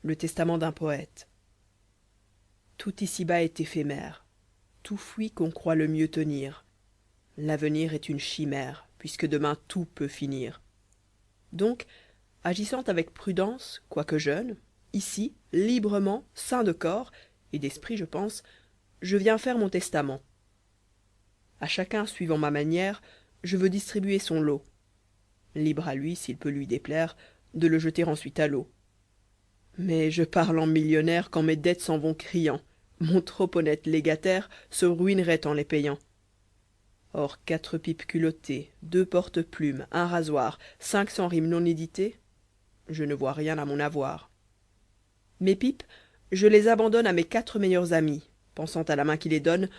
Le testament d'un poète. Tout ici-bas est éphémère, tout fuit qu'on croit le mieux tenir. L'avenir est une chimère, puisque demain tout peut finir. Donc, agissant avec prudence, quoique jeune, ici, librement, sain de corps, et d'esprit je pense, je viens faire mon testament. À chacun suivant ma manière, je veux distribuer son lot. Libre à lui, s'il peut lui déplaire, de le jeter ensuite à l'eau. Mais je parle en millionnaire quand mes dettes s'en vont criant. Mon trop honnête légataire se ruinerait en les payant. Or 4 pipes culottées, 2 porte-plumes, un rasoir, 500 rimes non éditées, je ne vois rien à mon avoir. Mes pipes, je les abandonne à mes 4 meilleurs amis, pensant à la main qui les donne,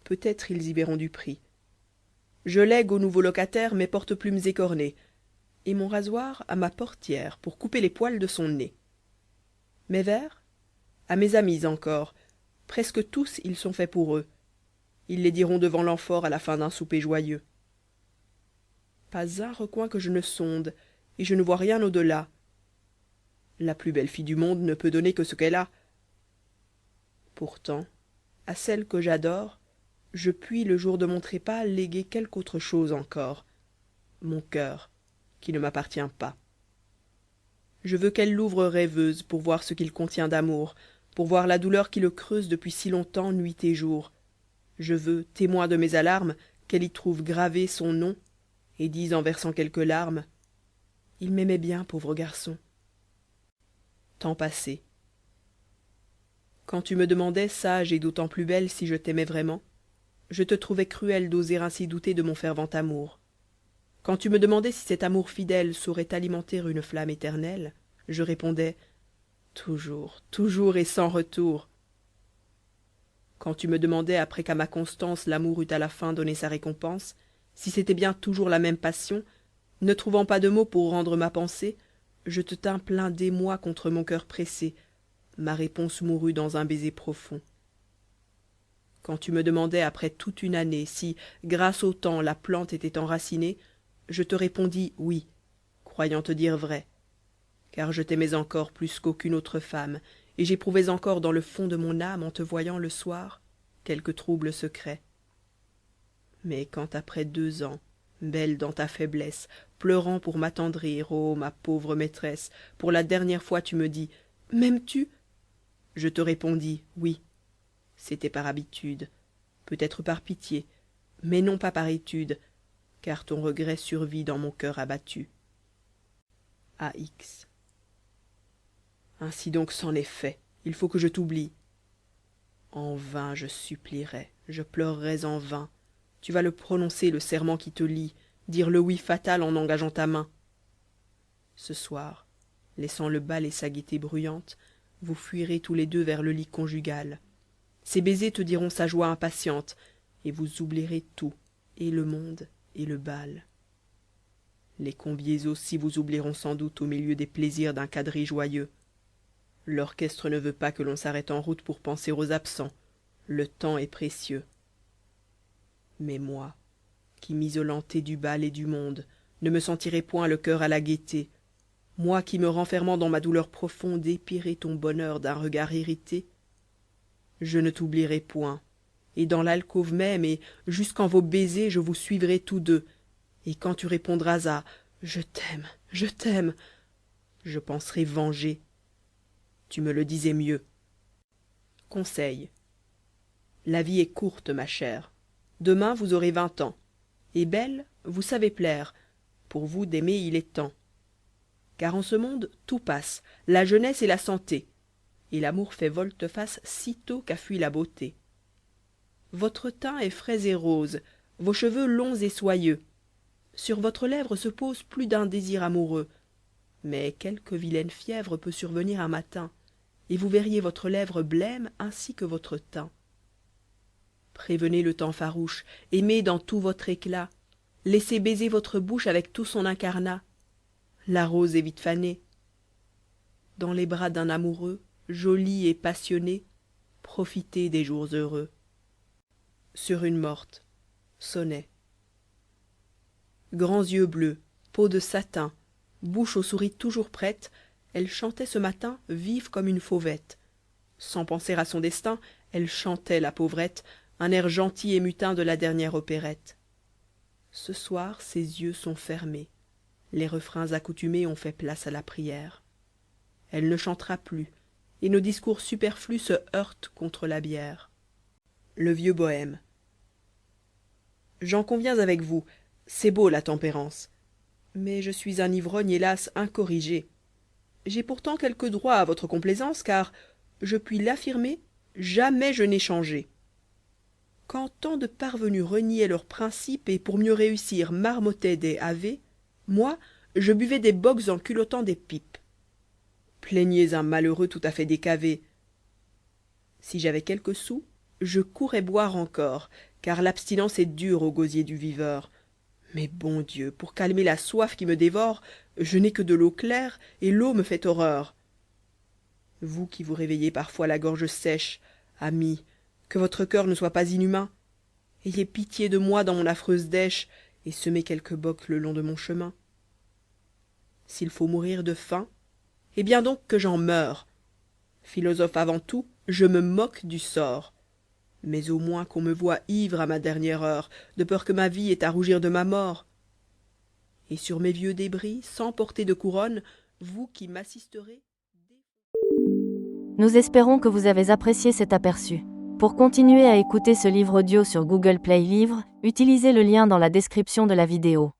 peut-être ils y verront du prix. Je lègue au nouveau locataire mes porte-plumes écornés, et mon rasoir à ma portière pour couper les poils de son nez. Mes vers, à mes amis encore, presque tous ils sont faits pour eux. Ils les diront devant l'amphore à la fin d'un souper joyeux. Pas un recoin que je ne sonde, et je ne vois rien au-delà. La plus belle fille du monde ne peut donner que ce qu'elle a. Pourtant, à celle que j'adore, je puis le jour de mon trépas léguer quelque autre chose encore, mon cœur, qui ne m'appartient pas. Je veux qu'elle l'ouvre rêveuse pour voir ce qu'il contient d'amour, pour voir la douleur qui le creuse depuis si longtemps nuit et jour. Je veux, témoin de mes alarmes, qu'elle y trouve gravé son nom, et dise en versant quelques larmes, il m'aimait bien, pauvre garçon. Temps passé. Quand tu me demandais, sage et d'autant plus belle, si je t'aimais vraiment, je te trouvais cruel d'oser ainsi douter de mon fervent amour. Quand tu me demandais si cet amour fidèle saurait alimenter une flamme éternelle, je répondais toujours, toujours et sans retour. Quand tu me demandais, après qu'à ma constance l'amour eût à la fin donné sa récompense, si c'était bien toujours la même passion, ne trouvant pas de mots pour rendre ma pensée, je te tins plein d'émoi contre mon cœur pressé, ma réponse mourut dans un baiser profond. Quand tu me demandais après toute une année si, grâce au temps, la plante était enracinée, je te répondis oui, croyant te dire vrai, car je t'aimais encore plus qu'aucune autre femme, et j'éprouvais encore dans le fond de mon âme, en te voyant le soir, quelque trouble secret. Mais quand après 2 ans, belle dans ta faiblesse, pleurant pour m'attendrir, ô ma pauvre maîtresse, pour la dernière fois tu me dis « M'aimes-tu » je te répondis « Oui ». C'était par habitude, peut-être par pitié, mais non pas par étude, car ton regret survit dans mon cœur abattu. AX. Ainsi donc c'en est fait, il faut que je t'oublie. En vain je supplierais, je pleurerais en vain. Tu vas le prononcer, le serment qui te lie, dire le oui fatal en engageant ta main. Ce soir, laissant le bal et sa gaieté bruyante, vous fuirez tous les deux vers le lit conjugal. Ces baisers te diront sa joie impatiente, et vous oublierez tout, et le monde, et le bal. Les conviés aussi vous oublieront sans doute au milieu des plaisirs d'un quadrille joyeux. L'orchestre ne veut pas que l'on s'arrête en route pour penser aux absents. Le temps est précieux. Mais moi, qui m'isolanté du bal et du monde, ne me sentirai point le cœur à la gaieté, moi qui me renfermant dans ma douleur profonde épierai ton bonheur d'un regard irrité, je ne t'oublierai point, et dans l'alcôve même et jusqu'en vos baisers je vous suivrai tous deux, et quand tu répondras à je t'aime, je penserai venger. Tu me le disais mieux. Conseil. La vie est courte, ma chère. Demain vous aurez 20 ans. Et belle, vous savez plaire. Pour vous d'aimer il est temps. Car en ce monde tout passe, la jeunesse et la santé. Et l'amour fait volte-face sitôt qu'a fui la beauté. Votre teint est frais et rose, vos cheveux longs et soyeux. Sur votre lèvre se pose plus d'un désir amoureux. Mais quelque vilaine fièvre peut survenir un matin, et vous verriez votre lèvre blême ainsi que votre teint. Prévenez le temps farouche, aimez dans tout votre éclat, laissez baiser votre bouche avec tout son incarnat. La rose est vite fanée. Dans les bras d'un amoureux, joli et passionné, profitez des jours heureux. Sur une morte. Sonnet. Grands yeux bleus, peau de satin, bouche aux souris toujours prête, Elle chantait ce matin vive comme une fauvette. Sans penser à son destin, elle chantait, la pauvrette, un air gentil et mutin de la dernière opérette. Ce soir ses yeux sont fermés, les refrains accoutumés ont fait place à la prière. Elle ne chantera plus, et nos discours superflus se heurtent contre la bière. Le vieux bohème. J'en conviens avec vous, c'est beau la tempérance. Mais je suis un ivrogne, hélas, incorrigé. J'ai pourtant quelque droit à votre complaisance, car, je puis l'affirmer, jamais je n'ai changé. Quand tant de parvenus reniaient leurs principes et pour mieux réussir marmottaient des ave, moi, je buvais des bogues en culottant des pipes. Plaignez un malheureux tout à fait décavé. Si j'avais quelques sous, je courais boire encore, car l'abstinence est dure au gosier du viveur. Mais bon Dieu, pour calmer la soif qui me dévore, je n'ai que de l'eau claire, et l'eau me fait horreur. Vous qui vous réveillez parfois la gorge sèche, ami, que votre cœur ne soit pas inhumain, ayez pitié de moi dans mon affreuse dèche, et semez quelques bocs le long de mon chemin. S'il faut mourir de faim, eh bien donc que j'en meure. Philosophe avant tout, je me moque du sort. Mais au moins qu'on me voie ivre à ma dernière heure, de peur que ma vie ait à rougir de ma mort. Et sur mes vieux débris, sans porter de couronne, vous qui m'assisterez... Nous espérons que vous avez apprécié cet aperçu. Pour continuer à écouter ce livre audio sur Google Play Livres, utilisez le lien dans la description de la vidéo.